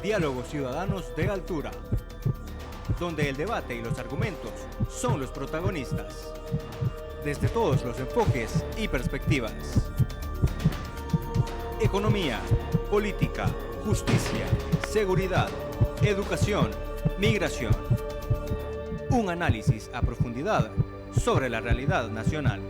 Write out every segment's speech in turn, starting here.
Diálogos ciudadanos de altura, donde el debate y los argumentos son los protagonistas, desde todos los enfoques y perspectivas. Economía, política, justicia, seguridad, educación, migración. Un análisis a profundidad sobre la realidad nacional.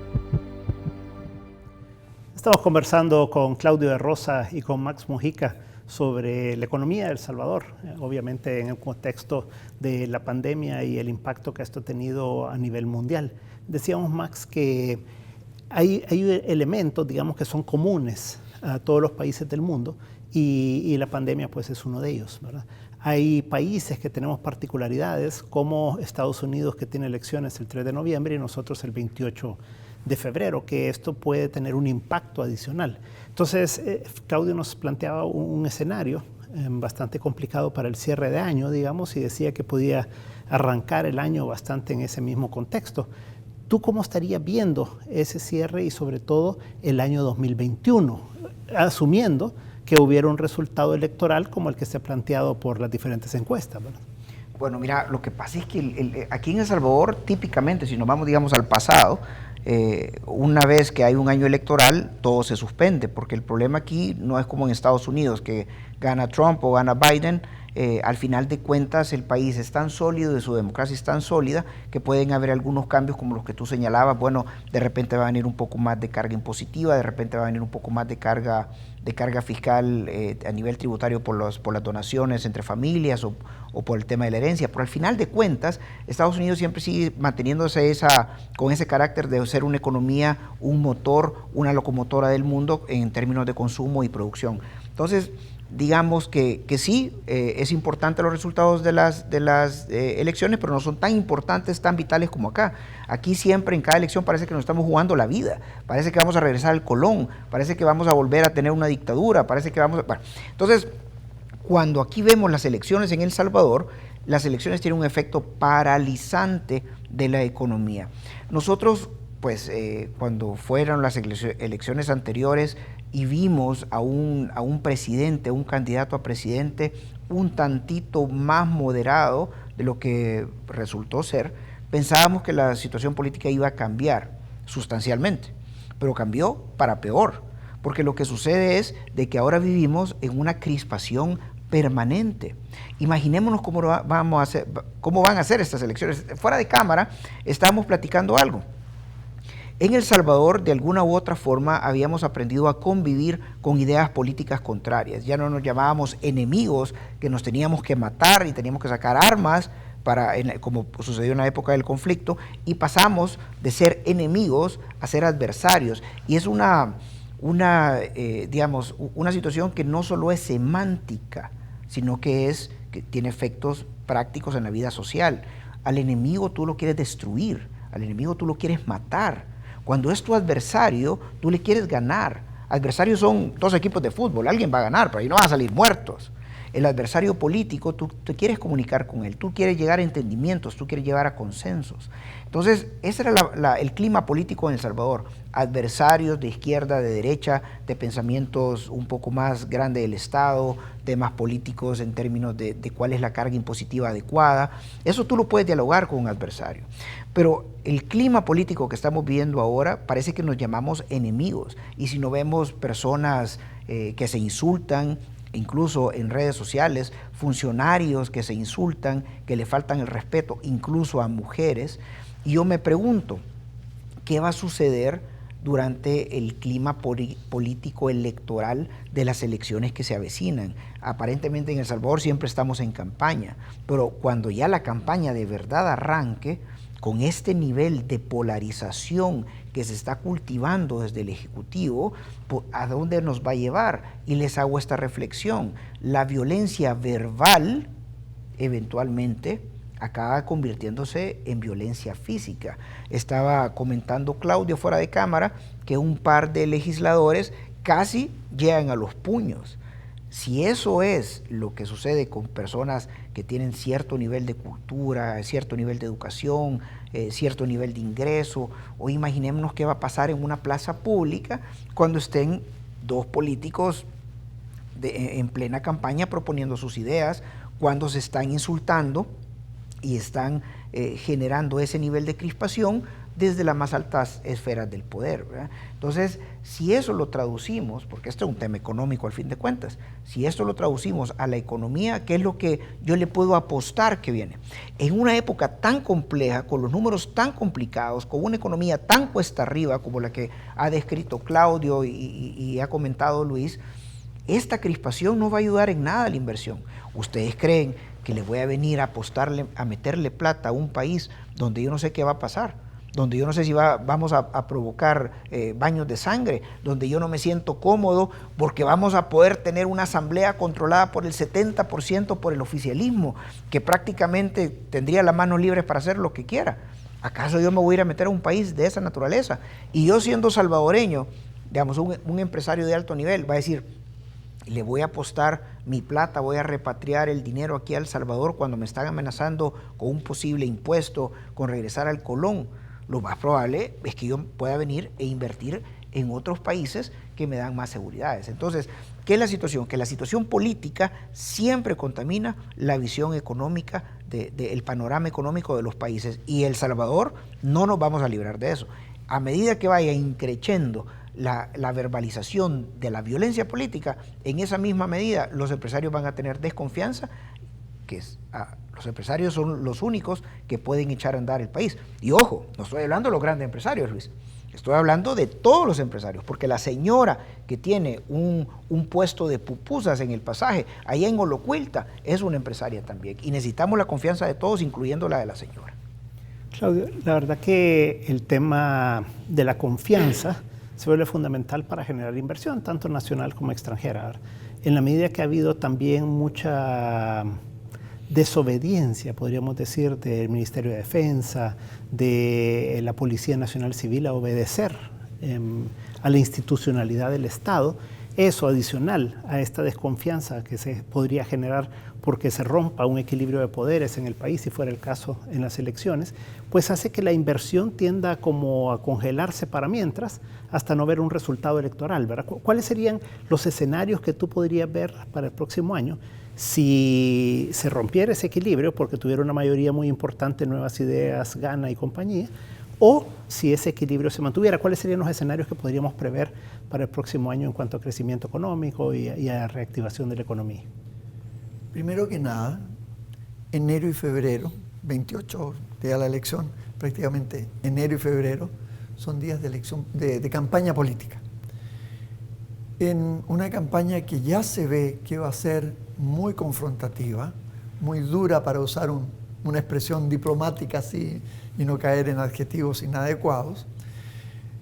Estamos conversando con Claudio de Rosa y con Max Mujica sobre la economía de El Salvador, obviamente en el contexto de la pandemia y el impacto que esto ha tenido a nivel mundial. Decíamos, Max, que hay elementos, digamos, que son comunes a todos los países del mundo y la pandemia pues es uno de ellos, ¿verdad? Hay países que tenemos particularidades, como Estados Unidos, que tiene elecciones el 3 de noviembre y nosotros el 28 de febrero, que esto puede tener un impacto adicional. Entonces, Claudio nos planteaba un escenario bastante complicado para el cierre de año, digamos, y decía que podía arrancar el año bastante en ese mismo contexto. ¿Tú cómo estarías viendo ese cierre y sobre todo el año 2021, asumiendo que hubiera un resultado electoral como el que se ha planteado por las diferentes encuestas, ¿verdad? Bueno, mira, lo que pasa es que aquí en El Salvador, típicamente, si nos vamos, digamos, al pasado, una vez que hay un año electoral, todo se suspende, porque el problema aquí no es como en Estados Unidos, que gana Trump o gana Biden. Al final de cuentas, el país es tan sólido y su democracia es tan sólida que pueden haber algunos cambios como los que tú señalabas. Bueno, de repente va a venir un poco más de carga impositiva, de repente va a venir un poco más de carga fiscal a nivel tributario por las donaciones entre familias o por el tema de la herencia. Pero al final de cuentas, Estados Unidos siempre sigue manteniéndose con ese carácter de ser una economía, un motor, una locomotora del mundo en términos de consumo y producción. Entonces, digamos que sí, es importante los resultados de las elecciones, pero no son tan importantes, tan vitales como acá. Aquí siempre, en cada elección, parece que nos estamos jugando la vida, parece que vamos a regresar al Colón, parece que vamos a volver a tener una dictadura, parece que vamos a... Bueno, entonces, cuando aquí vemos las elecciones en El Salvador, las elecciones tienen un efecto paralizante de la economía. Nosotros, pues, cuando fueron las elecciones anteriores, y vimos a un presidente, un candidato a presidente un tantito más moderado de lo que resultó ser, pensábamos que la situación política iba a cambiar sustancialmente, pero cambió para peor, porque lo que sucede es de que ahora vivimos en una crispación permanente. Imaginémonos cómo van a ser estas elecciones. Fuera de cámara estábamos platicando algo. En El Salvador, de alguna u otra forma, habíamos aprendido a convivir con ideas políticas contrarias. Ya no nos llamábamos enemigos, que nos teníamos que matar y teníamos que sacar armas, como sucedió en la época del conflicto, y pasamos de ser enemigos a ser adversarios. Y es una situación que no solo es semántica, sino que tiene efectos prácticos en la vida social. Al enemigo tú lo quieres destruir, al enemigo tú lo quieres matar. Cuando es tu adversario, tú le quieres ganar. Adversarios son dos equipos de fútbol, alguien va a ganar, pero ahí no van a salir muertos. El adversario político, tú te quieres comunicar con él, tú quieres llegar a entendimientos, tú quieres llegar a consensos. Entonces, ese era el clima político en El Salvador. Adversarios de izquierda, de derecha, de pensamientos un poco más grandes del Estado, temas políticos en términos de cuál es la carga impositiva adecuada. Eso tú lo puedes dialogar con un adversario. Pero el clima político que estamos viviendo ahora parece que nos llamamos enemigos. Y si no vemos personas que se insultan, incluso en redes sociales, funcionarios que se insultan, que le faltan el respeto, incluso a mujeres. Y yo me pregunto, ¿qué va a suceder durante el clima político electoral de las elecciones que se avecinan? Aparentemente en El Salvador siempre estamos en campaña, pero cuando ya la campaña de verdad arranque, con este nivel de polarización que se está cultivando desde el Ejecutivo, ¿a dónde nos va a llevar? Y les hago esta reflexión. La violencia verbal, eventualmente, acaba convirtiéndose en violencia física. Estaba comentando Claudio fuera de cámara que un par de legisladores casi llegan a los puños. Si eso es lo que sucede con personas que tienen cierto nivel de cultura, cierto nivel de educación, cierto nivel de ingreso, o imaginémonos qué va a pasar en una plaza pública cuando estén dos políticos en plena campaña proponiendo sus ideas, cuando se están insultando y están generando ese nivel de crispación desde las más altas esferas del poder, ¿verdad? Entonces, si eso lo traducimos, porque esto es un tema económico al fin de cuentas, si esto lo traducimos a la economía, ¿qué es lo que yo le puedo apostar que viene? En una época tan compleja, con los números tan complicados, con una economía tan cuesta arriba como la que ha descrito Claudio y ha comentado Luis, esta crispación no va a ayudar en nada a la inversión. ¿Ustedes creen que le voy a venir a apostarle, a meterle plata a un país donde yo no sé qué va a pasar? Donde yo no sé si vamos a provocar baños de sangre, donde yo no me siento cómodo porque vamos a poder tener una asamblea controlada por el 70% por el oficialismo, que prácticamente tendría las manos libres para hacer lo que quiera. ¿Acaso yo me voy a ir a meter a un país de esa naturaleza? Y yo siendo salvadoreño, digamos, un empresario de alto nivel va a decir, le voy a apostar mi plata, voy a repatriar el dinero aquí a El Salvador cuando me están amenazando con un posible impuesto, con regresar al Colón. Lo más probable es que yo pueda venir e invertir en otros países que me dan más seguridades. Entonces, ¿qué es la situación? Que la situación política siempre contamina la visión económica, el panorama económico de los países. Y El Salvador no nos vamos a librar de eso. A medida que vaya increciendo la verbalización de la violencia política, en esa misma medida los empresarios van a tener desconfianza, los empresarios son los únicos que pueden echar a andar el país. Y ojo, no estoy hablando de los grandes empresarios, Luis, estoy hablando de todos los empresarios, porque la señora que tiene un puesto de pupusas en el pasaje, allá en Olocuilta, es una empresaria también, y necesitamos la confianza de todos, incluyendo la de la señora. Claudio, la verdad que el tema de la confianza se vuelve fundamental para generar inversión, tanto nacional como extranjera. En la medida que ha habido también mucha desobediencia, podríamos decir, del Ministerio de Defensa, de la Policía Nacional Civil a obedecer a la institucionalidad del Estado, eso adicional a esta desconfianza que se podría generar porque se rompa un equilibrio de poderes en el país, si fuera el caso en las elecciones, pues hace que la inversión tienda como a congelarse para mientras, hasta no ver un resultado electoral, ¿verdad? ¿Cuáles serían los escenarios que tú podrías ver para el próximo año si se rompiera ese equilibrio porque tuviera una mayoría muy importante, Nuevas Ideas, Gana y compañía, o si ese equilibrio se mantuviera? ¿Cuáles serían los escenarios que podríamos prever para el próximo año en cuanto a crecimiento económico y a reactivación de la economía? Primero que nada, enero y febrero, 28 días de la elección, prácticamente enero y febrero, son días de elección, de campaña política. En una campaña que ya se ve que va a ser muy confrontativa, muy dura, para usar una expresión diplomática así y no caer en adjetivos inadecuados,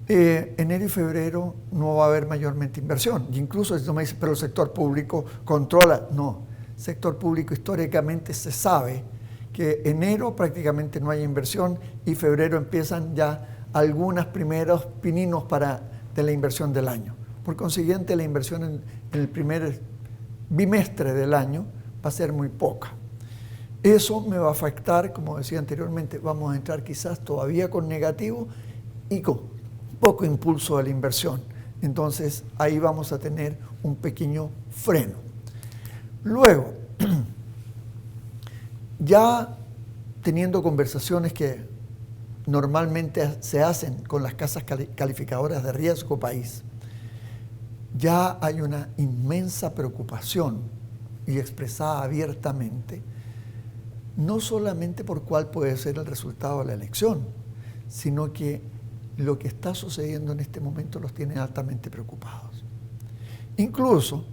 enero y febrero no va a haber mayormente inversión. Y incluso si tú me dices, pero el sector público controla. No, sector público históricamente se sabe que enero prácticamente no hay inversión y febrero empiezan ya algunos primeros pininos de la inversión del año. Por consiguiente, la inversión en el primer bimestre del año va a ser muy poca. Eso me va a afectar, como decía anteriormente, vamos a entrar quizás todavía con negativo y con poco impulso de la inversión. Entonces, ahí vamos a tener un pequeño freno. Luego, ya teniendo conversaciones que normalmente se hacen con las casas calificadoras de riesgo país, ya hay una inmensa preocupación y expresada abiertamente, no solamente por cuál puede ser el resultado de la elección, sino que lo que está sucediendo en este momento los tiene altamente preocupados. Incluso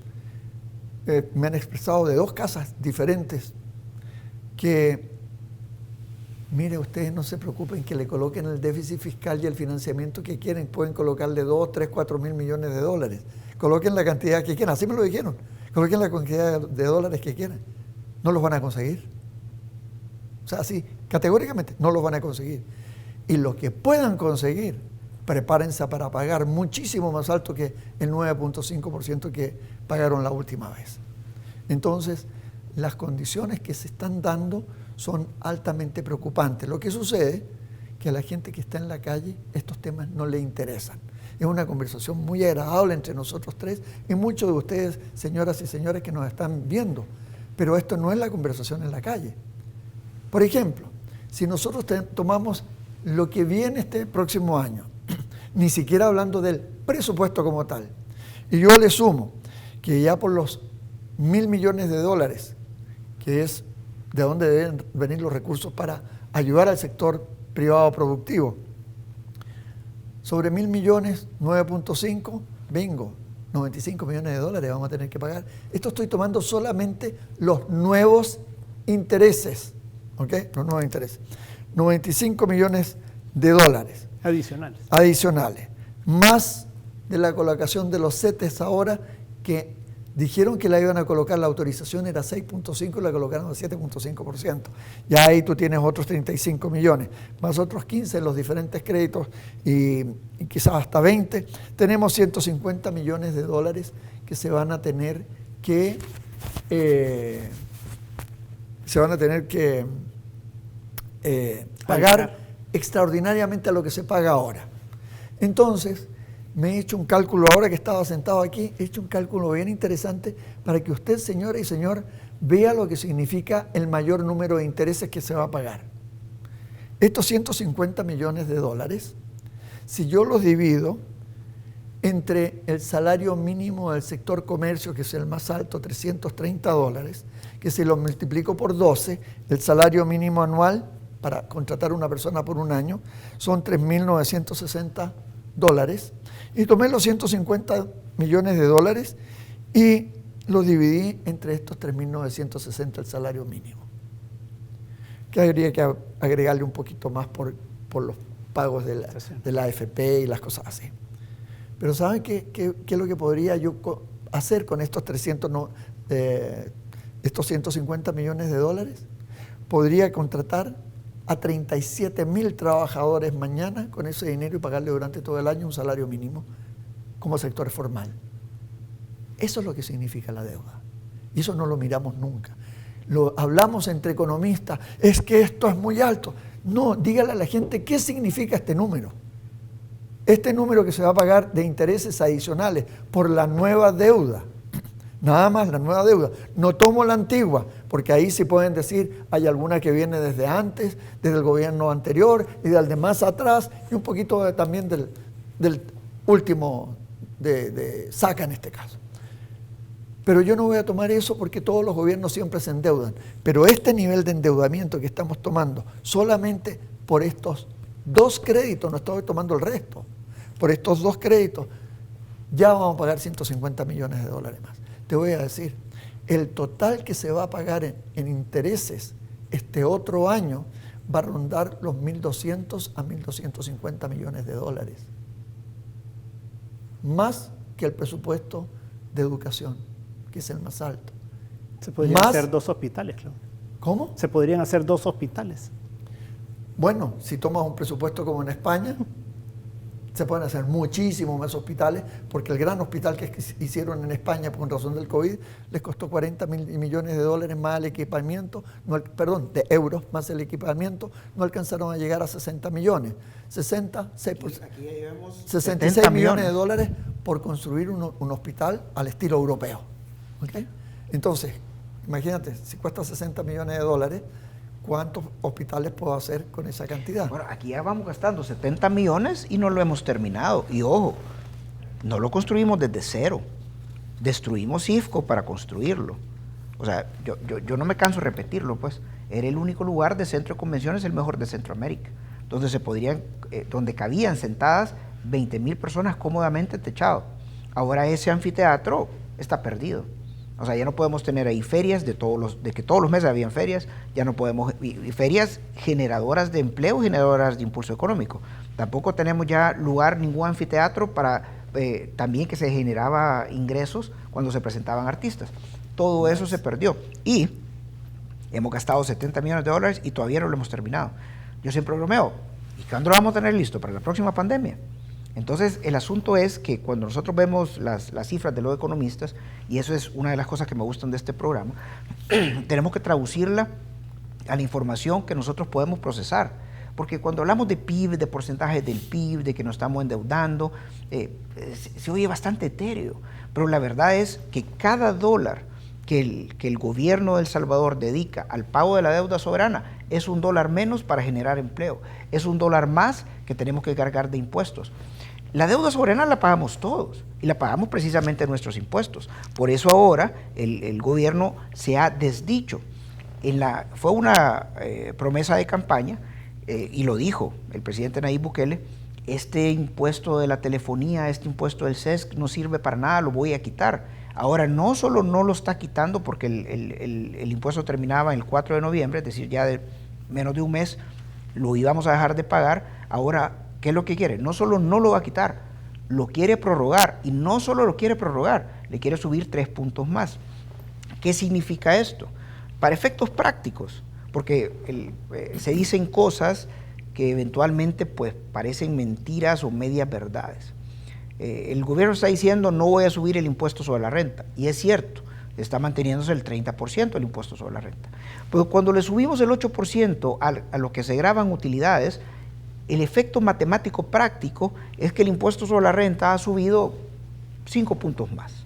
me han expresado de dos casas diferentes que, mire, ustedes no se preocupen que le coloquen el déficit fiscal y el financiamiento que quieren, pueden colocarle 2, 3, 4 mil millones de dólares, coloquen la cantidad que quieran, así me lo dijeron, coloquen la cantidad de dólares que quieran, no los van a conseguir. O sea, así, categóricamente, no los van a conseguir. Y lo que puedan conseguir, prepárense para pagar muchísimo más alto que el 9.5% que pagaron la última vez. Entonces, las condiciones que se están dando son altamente preocupantes. Lo que sucede es que a la gente que está en la calle estos temas no le interesan. Es una conversación muy agradable entre nosotros tres y muchos de ustedes, señoras y señores que nos están viendo. Pero esto no es la conversación en la calle. Por ejemplo, si nosotros tomamos lo que viene este próximo año, ni siquiera hablando del presupuesto como tal, y yo le sumo que ya por los $1.000 millones, que es de donde deben venir los recursos para ayudar al sector privado productivo, sobre 1.000 millones, 9.5, bingo, $95 millones vamos a tener que pagar. Esto estoy tomando solamente los nuevos intereses, ¿ok? Los nuevos intereses. 95 millones de dólares. Adicionales. Más de la colocación de los CETES ahora, que dijeron que la iban a colocar, la autorización era 6.5 y la colocaron a 7.5%. Ya ahí tú tienes otros 35 millones, más otros 15 en los diferentes créditos y quizás hasta 20. Tenemos 150 millones de dólares que se van a tener que pagar extraordinariamente a lo que se paga ahora. Entonces, me he hecho un cálculo, ahora que estaba sentado aquí, he hecho un cálculo bien interesante para que usted, señora y señor, vea lo que significa el mayor número de intereses que se va a pagar. Estos 150 millones de dólares, si yo los divido entre el salario mínimo del sector comercio, que es el más alto, 330 dólares, que si lo multiplico por 12, el salario mínimo anual para contratar a una persona por un año son 3.960 dólares. Y tomé los 150 millones de dólares y los dividí entre estos 3.960 el salario mínimo. Que habría que agregarle un poquito más por los pagos de la AFP y las cosas así. Pero ¿saben qué es lo que podría yo hacer con estos 150 millones de dólares? Podría contratar a 37.000 trabajadores mañana con ese dinero y pagarle durante todo el año un salario mínimo como sector formal. Eso es lo que significa la deuda. Y eso no lo miramos nunca. Lo hablamos entre economistas, es que esto es muy alto. No, dígale a la gente qué significa este número. Este número que se va a pagar de intereses adicionales por la nueva deuda. Nada más la nueva deuda. No tomo la antigua, porque ahí sí pueden decir, hay alguna que viene desde antes, desde el gobierno anterior y del de más atrás, y un poquito también del último de SACA en este caso. Pero yo no voy a tomar eso porque todos los gobiernos siempre se endeudan. Pero este nivel de endeudamiento que estamos tomando, solamente por estos dos créditos, no estoy tomando el resto, por estos dos créditos, ya vamos a pagar 150 millones de dólares más. Te voy a decir, el total que se va a pagar en intereses este otro año va a rondar los 1.200 a 1.250 millones de dólares. Más que el presupuesto de educación, que es el más alto. Se podrían hacer 2 hospitales, Claudio. ¿Cómo? Se podrían hacer 2 hospitales. Bueno, si tomas un presupuesto como en España, se pueden hacer muchísimos más hospitales, porque el gran hospital que hicieron en España por razón del COVID les costó 40 millones de dólares más el equipamiento, de euros más el equipamiento, no alcanzaron a llegar a 60 millones. 66 millones de dólares por construir un hospital al estilo europeo. ¿Okay? Entonces, imagínate, si cuesta 60 millones de dólares, ¿cuántos hospitales puedo hacer con esa cantidad? Bueno, aquí ya vamos gastando 70 millones y no lo hemos terminado. Y ojo, no lo construimos desde cero. Destruimos IFCO para construirlo. O sea, yo no me canso de repetirlo, pues. Era el único lugar de centro de convenciones, el mejor de Centroamérica, donde cabían sentadas 20,000 personas cómodamente techado. Ahora ese anfiteatro está perdido. O sea, ya no podemos tener ahí ferias de que todos los meses habían ferias, ya no podemos, y ferias generadoras de empleo, generadoras de impulso económico. Tampoco tenemos ya ningún anfiteatro para también que se generaba ingresos cuando se presentaban artistas. Todo eso se perdió. Y hemos gastado 70 millones de dólares y todavía no lo hemos terminado. Yo siempre bromeo, ¿y cuándo lo vamos a tener listo? ¿Para la próxima pandemia? Entonces, el asunto es que cuando nosotros vemos las cifras de los economistas, y eso es una de las cosas que me gustan de este programa, tenemos que traducirla a la información que nosotros podemos procesar. porque cuando hablamos de PIB, de porcentajes del PIB, de que nos estamos endeudando, se oye bastante etéreo, pero la verdad es que cada dólar que el gobierno de El Salvador dedica al pago de la deuda soberana es $1 menos para generar empleo, es $1 más que tenemos que cargar de impuestos. La deuda soberana la pagamos todos y la pagamos precisamente nuestros impuestos. Por eso ahora el gobierno se ha desdicho. Fue una promesa de campaña y lo dijo el presidente Nayib Bukele: este impuesto de la telefonía, este impuesto del CESC no sirve para nada, lo voy a quitar. Ahora no solo no lo está quitando porque el impuesto terminaba el 4 de noviembre, es decir, ya de menos de un mes lo íbamos a dejar de pagar. Ahora, ¿qué es lo que quiere? No solo no lo va a quitar, lo quiere prorrogar, y no solo lo quiere prorrogar, le quiere subir 3 puntos más. ¿Qué significa esto? Para efectos prácticos, porque se dicen cosas que eventualmente pues parecen mentiras o medias verdades. El gobierno está diciendo: no voy a subir el impuesto sobre la renta, y es cierto, está manteniéndose el 30% el impuesto sobre la renta. Pero cuando le subimos el 8% a lo que se graban utilidades, el efecto matemático práctico es que el impuesto sobre la renta ha subido 5 puntos más.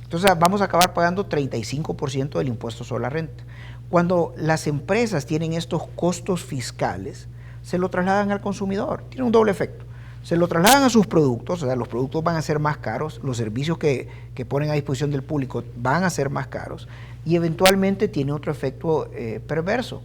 Entonces vamos a acabar pagando 35% del impuesto sobre la renta. Cuando las empresas tienen estos costos fiscales, se lo trasladan al consumidor. Tiene un doble efecto. Se lo trasladan a sus productos, o sea, los productos van a ser más caros, los servicios que ponen a disposición del público van a ser más caros, y eventualmente tiene otro efecto perverso.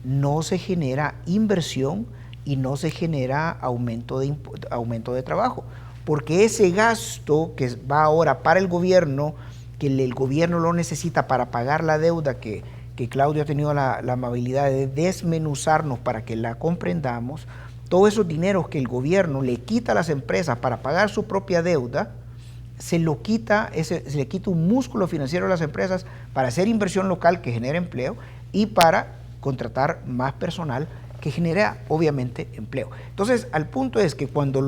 No se genera inversión y no se genera aumento de trabajo, porque ese gasto que va ahora para el gobierno, que el gobierno lo necesita para pagar la deuda que Claudio ha tenido la amabilidad de desmenuzarnos para que la comprendamos, todos esos dineros que el gobierno le quita a las empresas para pagar su propia deuda, se le quita un músculo financiero a las empresas para hacer inversión local que genere empleo y para contratar más personal que genera obviamente empleo. Entonces, al punto es que cuando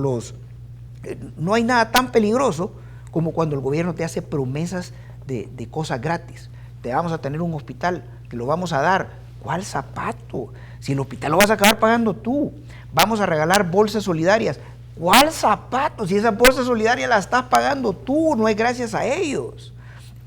no hay nada tan peligroso como cuando el gobierno te hace promesas de cosas gratis. Te vamos a tener un hospital, te lo vamos a dar. ¿Cuál zapato? Si el hospital lo vas a acabar pagando tú. Vamos a regalar bolsas solidarias. ¿Cuál zapato? Si esa bolsa solidaria la estás pagando tú, no es gracias a ellos.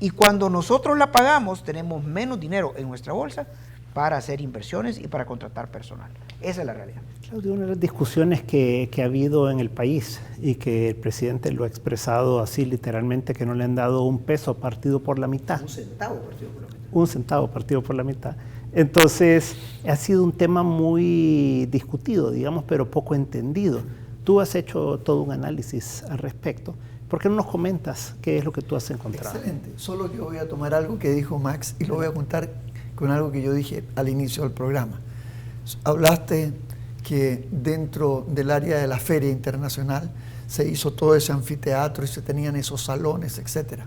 Y cuando nosotros la pagamos, tenemos menos dinero en nuestra bolsa para hacer inversiones y para contratar personal. Esa es la realidad. Claudio, una de las discusiones que ha habido en el país y que el presidente lo ha expresado así literalmente, que no le han dado un peso partido por la mitad. Un centavo partido por la mitad. Un centavo partido por la mitad. Entonces, ha sido un tema muy discutido, digamos, pero poco entendido. Tú has hecho todo un análisis al respecto. ¿Por qué no nos comentas qué es lo que tú has encontrado? Excelente. Solo que voy a tomar algo que dijo Max y lo voy a juntar con algo que yo dije al inicio del programa. Hablaste que dentro del área de la Feria Internacional se hizo todo ese anfiteatro y se tenían esos salones, etc.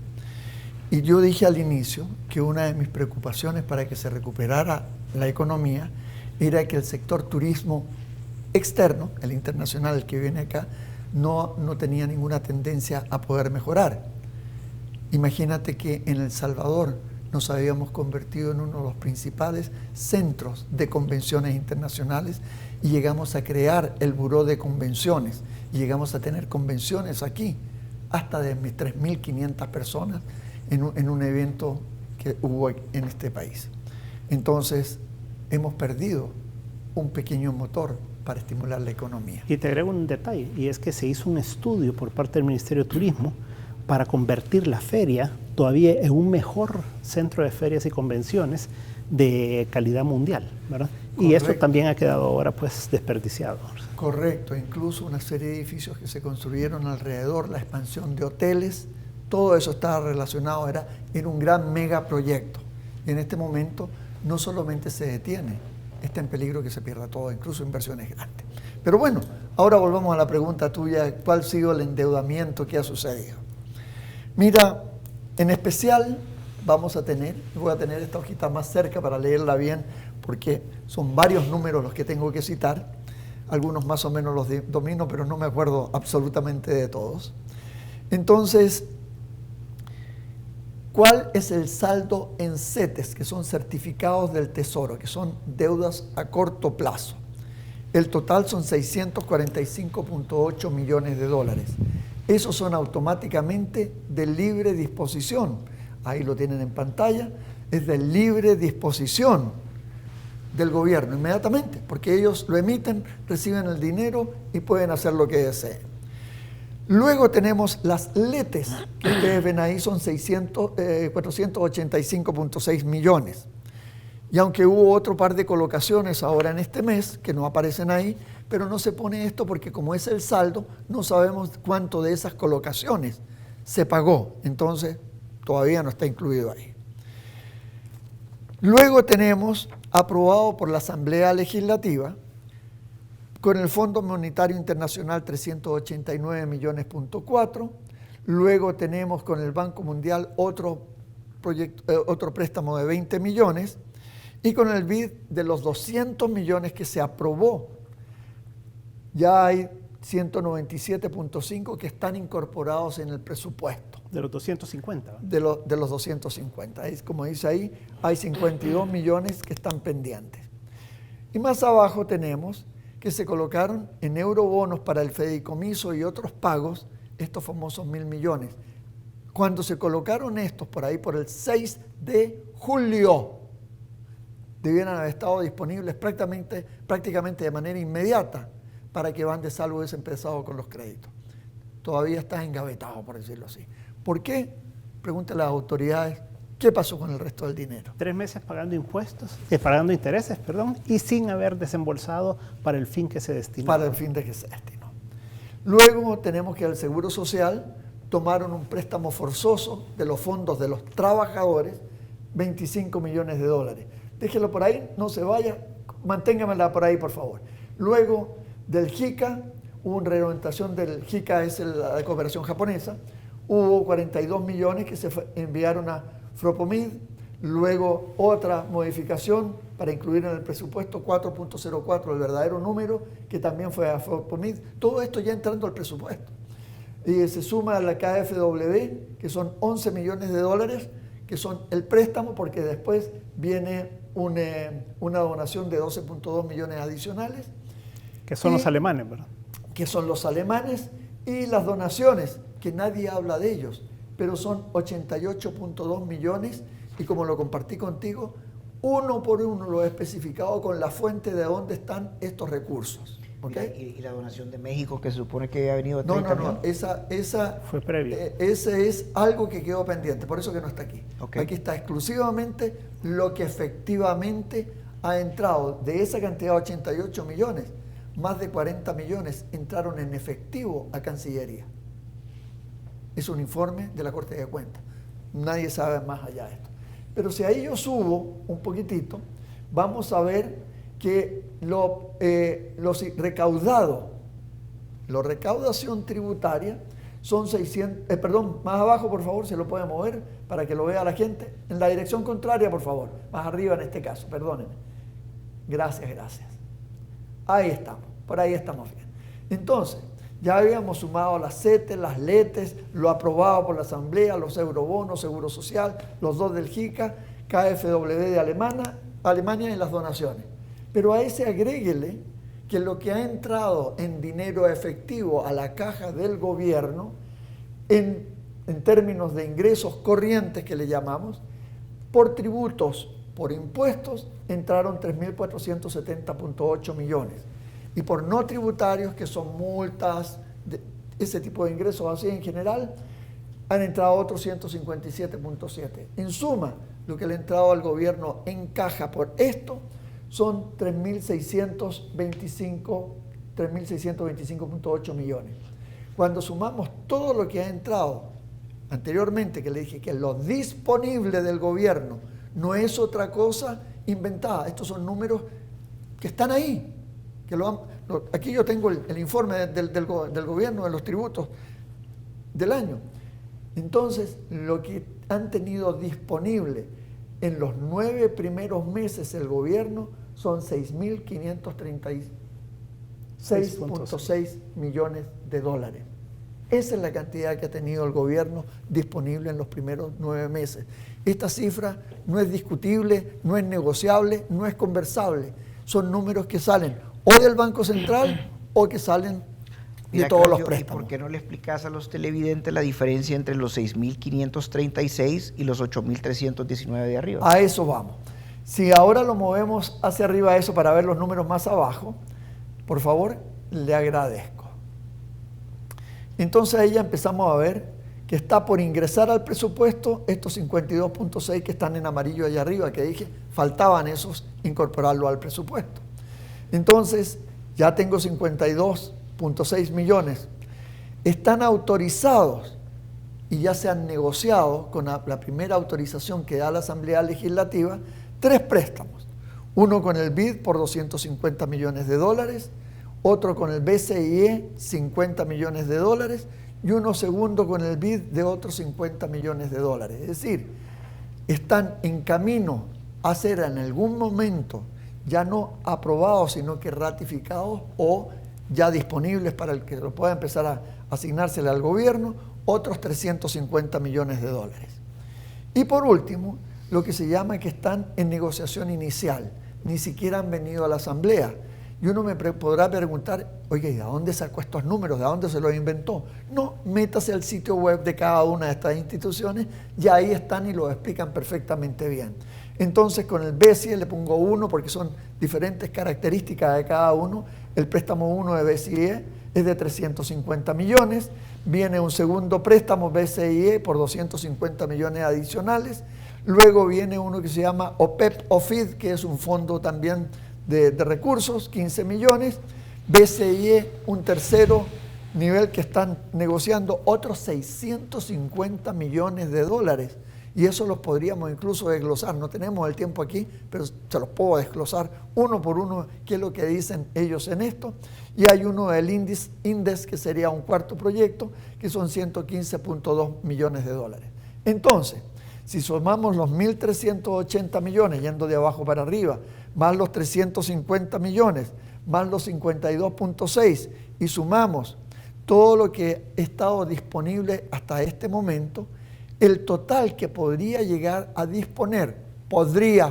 Y yo dije al inicio que una de mis preocupaciones para que se recuperara la economía era que el sector turismo externo, el internacional, el que viene acá, no tenía ninguna tendencia a poder mejorar. Imagínate que en El Salvador nos habíamos convertido en uno de los principales centros de convenciones internacionales y llegamos a crear el Buró de Convenciones y llegamos a tener convenciones aquí, hasta de 3.500 personas en un evento que hubo en este país. Entonces, hemos perdido un pequeño motor para estimular la economía. Y te agrego un detalle, y es que se hizo un estudio por parte del Ministerio de Turismo para convertir la feria todavía en un mejor centro de ferias y convenciones de calidad mundial, ¿verdad? Correcto. Y eso también ha quedado ahora pues desperdiciado. Correcto, incluso una serie de edificios que se construyeron alrededor, la expansión de hoteles, todo eso estaba relacionado, era un gran megaproyecto. Y en este momento no solamente se detiene, está en peligro que se pierda todo, incluso inversiones grandes. Pero bueno, ahora volvamos a la pregunta tuya, ¿cuál ha sido el endeudamiento que ha sucedido? Mira, en especial voy a tener esta hojita más cerca para leerla bien, porque son varios números los que tengo que citar, algunos más o menos los domino, pero no me acuerdo absolutamente de todos. Entonces, ¿cuál es el saldo en CETES, que son certificados del Tesoro, que son deudas a corto plazo? El total son 645.8 millones de dólares. Esos son automáticamente de libre disposición. Ahí lo tienen en pantalla. Es de libre disposición del gobierno inmediatamente, porque ellos lo emiten, reciben el dinero y pueden hacer lo que deseen. Luego tenemos las letes, que ustedes ven ahí, son 485.6 millones. Y aunque hubo otro par de colocaciones ahora en este mes, que no aparecen ahí, pero no se pone esto porque como es el saldo, no sabemos cuánto de esas colocaciones se pagó. Entonces, todavía no está incluido ahí. Luego tenemos aprobado por la Asamblea Legislativa, con el Fondo Monetario Internacional 389 millones.4. Luego tenemos con el Banco Mundial otro préstamo de 20 millones. Y con el BID de los 200 millones que se aprobó, ya hay 197.5 que están incorporados en el presupuesto. De los 250. De los 250. Como dice ahí, hay 52 millones que están pendientes. Y más abajo tenemos que se colocaron en eurobonos para el fideicomiso y otros pagos, estos famosos 1.000 millones. Cuando se colocaron estos por ahí, por el 6 de julio, debieran haber estado disponibles prácticamente de manera inmediata para que Ban de Salvo hubiese empezado con los créditos. Todavía está engavetado, por decirlo así. ¿Por qué? Pregúntale a las autoridades qué pasó con el resto del dinero. 3 meses pagando pagando intereses, y sin haber desembolsado para el fin que se destinó. Para el fin de que se destinó. Luego tenemos que al Seguro Social tomaron un préstamo forzoso de los fondos de los trabajadores, 25 millones de dólares. Déjelo por ahí, no se vaya, manténgamela por ahí, por favor. Luego del JICA, hubo una reorientación del JICA, es la cooperación japonesa, hubo 42 millones que se enviaron a Fropomid, luego otra modificación para incluir en el presupuesto 4.04, el verdadero número, que también fue a Fropomid, todo esto ya entrando al presupuesto. Y se suma a la KfW, que son 11 millones de dólares, que son el préstamo, porque después viene una donación de 12.2 millones adicionales. Que son los alemanes, ¿verdad? Que son los alemanes, y las donaciones, que nadie habla de ellos, pero son 88.2 millones, y como lo compartí contigo, uno por uno lo he especificado con la fuente de dónde están estos recursos. ¿Okay? ¿Y la donación de México que se supone que había venido de No, 30 no, millones? esa fue previa. Ese es algo que quedó pendiente, por eso que no está aquí. Okay. Aquí está exclusivamente lo que efectivamente ha entrado. De esa cantidad de 88 millones, más de 40 millones entraron en efectivo a Cancillería. Es un informe de la Corte de Cuentas. Nadie sabe más allá de esto. Pero si ahí yo subo un poquitito, vamos a ver que lo recaudación tributaria son 600, más abajo por favor, se lo puede mover para que lo vea la gente, en la dirección contraria por favor, más arriba en este caso, perdónenme. Gracias. Ahí estamos, por ahí estamos bien. Entonces, ya habíamos sumado las CETES, las LETES, lo aprobado por la Asamblea, los eurobonos, Seguro Social, los 2 del JICA, KfW de Alemania y las donaciones. Pero a ese agréguele que lo que ha entrado en dinero efectivo a la caja del gobierno, en términos de ingresos corrientes que le llamamos, por tributos, por impuestos, entraron 3.470.8 millones. Y por no tributarios, que son multas, ese tipo de ingresos así en general, han entrado otros 157.7. En suma, lo que le ha entrado al gobierno en caja por esto son 3.625.8 millones. Cuando sumamos todo lo que ha entrado anteriormente, que le dije que lo disponible del gobierno no es otra cosa inventada, estos son números que están ahí, aquí yo tengo el informe del gobierno de los tributos del año. Entonces, lo que han tenido disponible en los 9 primeros meses el gobierno son 6.036.6 millones de dólares. Esa es la cantidad que ha tenido el gobierno disponible en los primeros 9 meses. Esta cifra no es discutible, no es negociable, no es conversable. Son números que salen o del Banco Central o que salen de todos los préstamos. ¿Y por qué no le explicas a los televidentes la diferencia entre los 6.536 y los 8.319 de arriba? A eso vamos. Si ahora lo movemos hacia arriba eso para ver los números más abajo, por favor, le agradezco. Entonces ahí ya empezamos a ver que está por ingresar al presupuesto estos 52.6 que están en amarillo allá arriba, que dije, faltaban esos, incorporarlo al presupuesto. Entonces, ya tengo 52.6 millones. Están autorizados y ya se han negociado con la primera autorización que da la Asamblea Legislativa, 3 préstamos. Uno con el BID por 250 millones de dólares, otro con el BCIE 50 millones de dólares y uno segundo con el BID de otros 50 millones de dólares. Es decir, están en camino a ser en algún momento ya no aprobados, sino que ratificados o ya disponibles para el que lo pueda empezar a asignársele al gobierno, otros 350 millones de dólares. Y por último, lo que se llama que están en negociación inicial, ni siquiera han venido a la Asamblea. Y uno me podrá preguntar, oye, ¿de dónde sacó estos números? ¿De dónde se los inventó? No, métase al sitio web de cada una de estas instituciones y ahí están y lo explican perfectamente bien. Entonces con el BCIE le pongo 1 porque son diferentes características de cada uno. El préstamo 1 de BCIE es de 350 millones. Viene un segundo préstamo BCIE por 250 millones adicionales. Luego viene uno que se llama OPEP-OFID, que es un fondo también de recursos, 15 millones. BCIE, un tercero nivel que están negociando, otros 650 millones de dólares. Y eso los podríamos incluso desglosar. No tenemos el tiempo aquí, pero se los puedo desglosar uno por uno, qué es lo que dicen ellos en esto. Y hay uno del INDES, que sería un cuarto proyecto, que son 115.2 millones de dólares. Entonces, si sumamos los 1.380 millones, yendo de abajo para arriba, más los 350 millones, más los 52.6, y sumamos todo lo que ha estado disponible hasta este momento, el total que podría llegar a disponer,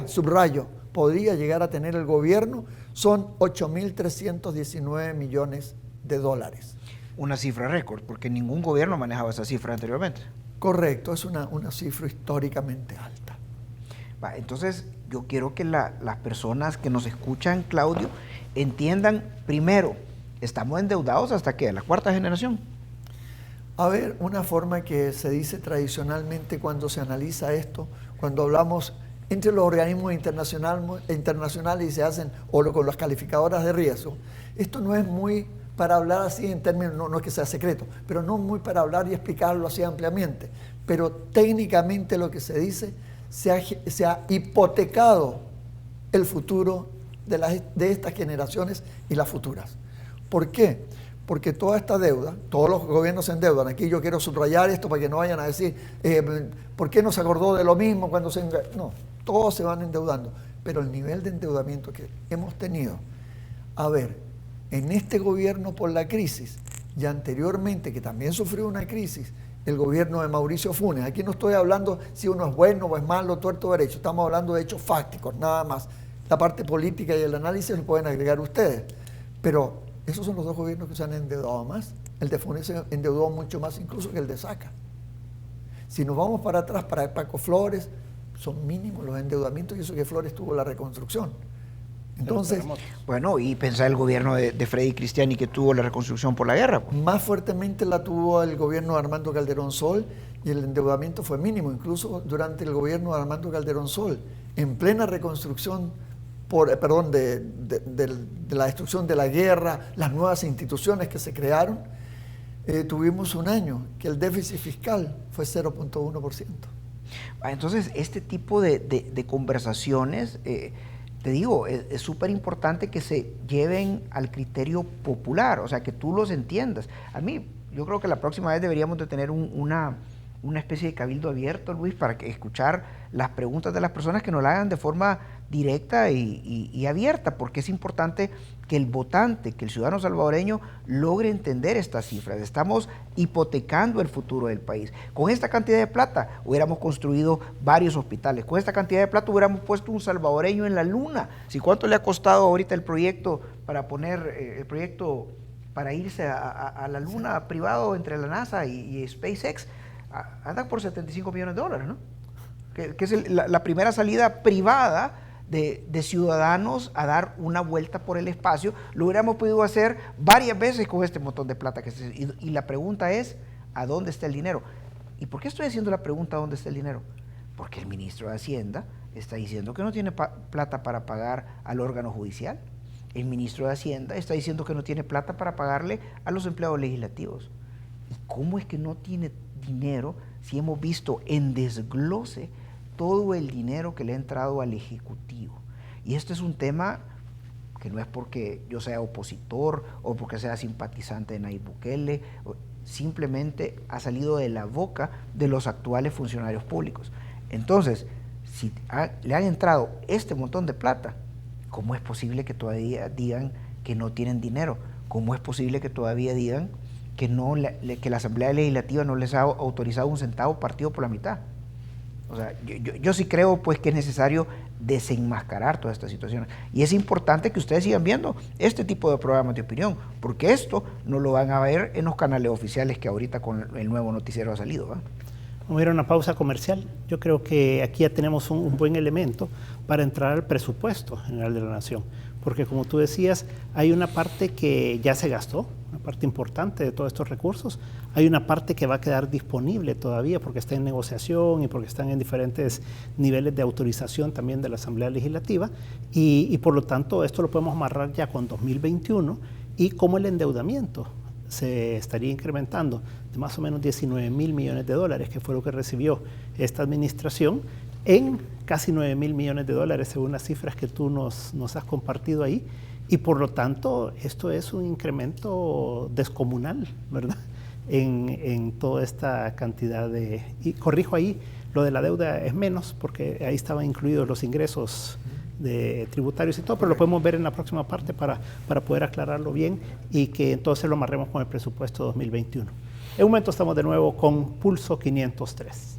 subrayo, podría llegar a tener el gobierno, son 8.319 millones de dólares. Una cifra récord, porque ningún gobierno manejaba esa cifra anteriormente. Correcto, es una cifra históricamente alta. Entonces, yo quiero que las personas que nos escuchan, Claudio, entiendan, primero, estamos endeudados hasta ¿qué? ¿La cuarta generación? A ver, una forma que se dice tradicionalmente cuando se analiza esto, cuando hablamos entre los organismos internacionales y se hacen, o con las calificadoras de riesgo, esto no es muy para hablar así en términos, no es que sea secreto, pero no muy para hablar y explicarlo así ampliamente, pero técnicamente lo que se dice, se ha hipotecado el futuro de estas generaciones y las futuras. ¿Por qué? Porque toda esta deuda, todos los gobiernos se endeudan. Aquí yo quiero subrayar esto para que no vayan a decir, ¿por qué no se acordó de lo mismo cuando se... No, todos se van endeudando. Pero el nivel de endeudamiento que hemos tenido, a ver, en este gobierno por la crisis, y anteriormente, que también sufrió una crisis, el gobierno de Mauricio Funes, aquí no estoy hablando si uno es bueno o es malo, tuerto o derecho, estamos hablando de hechos fácticos, nada más. La parte política y el análisis lo pueden agregar ustedes, pero esos son los dos gobiernos que se han endeudado más. El de Funes se endeudó mucho más incluso que el de Saca. Si nos vamos para atrás, para Paco Flores, son mínimos los endeudamientos y eso que Flores tuvo la reconstrucción. Entonces, bueno, y pensar el gobierno de Freddy Cristiani que tuvo la reconstrucción por la guerra. Pues. Más fuertemente la tuvo el gobierno de Armando Calderón Sol y el endeudamiento fue mínimo, incluso durante el gobierno de Armando Calderón Sol, en plena reconstrucción, de la destrucción de la guerra, las nuevas instituciones que se crearon, tuvimos un año que el déficit fiscal fue 0.1%. Entonces, este tipo de conversaciones... te digo, es súper importante que se lleven al criterio popular, o sea, que tú los entiendas. A mí, yo creo que la próxima vez deberíamos de tener una especie de cabildo abierto, Luis, para que escuchar las preguntas de las personas que nos la hagan de forma directa y abierta, porque es importante que el votante, que el ciudadano salvadoreño logre entender estas cifras. Estamos hipotecando el futuro del país. Con esta cantidad de plata hubiéramos construido varios hospitales, con esta cantidad de plata hubiéramos puesto un salvadoreño en la luna. Si cuánto le ha costado ahorita el proyecto para poner, el proyecto para irse a la luna privado entre la NASA y SpaceX, anda por $75 millones, ¿no? Que es la primera salida privada de ciudadanos a dar una vuelta por el espacio. Lo hubiéramos podido hacer varias veces con este montón de plata. Y la pregunta es, ¿a dónde está el dinero? ¿Y por qué estoy haciendo la pregunta ¿a dónde está el dinero? Porque el ministro de Hacienda está diciendo que no tiene plata para pagar al órgano judicial. El ministro de Hacienda está diciendo que no tiene plata para pagarle a los empleados legislativos. ¿Y cómo es que no tiene dinero si hemos visto en desglose todo el dinero que le ha entrado al Ejecutivo? Y este es un tema que no es porque yo sea opositor o porque sea simpatizante de Nayib Bukele, simplemente ha salido de la boca de los actuales funcionarios públicos. Entonces, si le han entrado este montón de plata, ¿cómo es posible que todavía digan que no tienen dinero? ¿Cómo es posible que todavía digan que la Asamblea Legislativa no les ha autorizado un centavo partido por la mitad? O sea, yo sí creo pues que es necesario desenmascarar todas estas situaciones. Y es importante que ustedes sigan viendo este tipo de programas de opinión, porque esto no lo van a ver en los canales oficiales que ahorita con el nuevo noticiero ha salido, ¿eh? Vamos a ir a una pausa comercial. Yo creo que aquí ya tenemos un buen elemento para entrar al presupuesto general de la Nación, porque como tú decías, hay una parte que ya se gastó, una parte importante de todos estos recursos, hay una parte que va a quedar disponible todavía porque está en negociación y porque están en diferentes niveles de autorización también de la Asamblea Legislativa y por lo tanto esto lo podemos amarrar ya con 2021 y como el endeudamiento se estaría incrementando de más o menos $19 mil millones, que fue lo que recibió esta administración, en casi $9 mil millones según las cifras que tú nos has compartido ahí, y por lo tanto esto es un incremento descomunal, ¿verdad? En toda esta cantidad y corrijo ahí, lo de la deuda es menos porque ahí estaban incluidos los ingresos de tributarios y todo, pero lo podemos ver en la próxima parte para poder aclararlo bien y que entonces lo amarremos con el presupuesto 2021. En un momento estamos de nuevo con Pulso 503.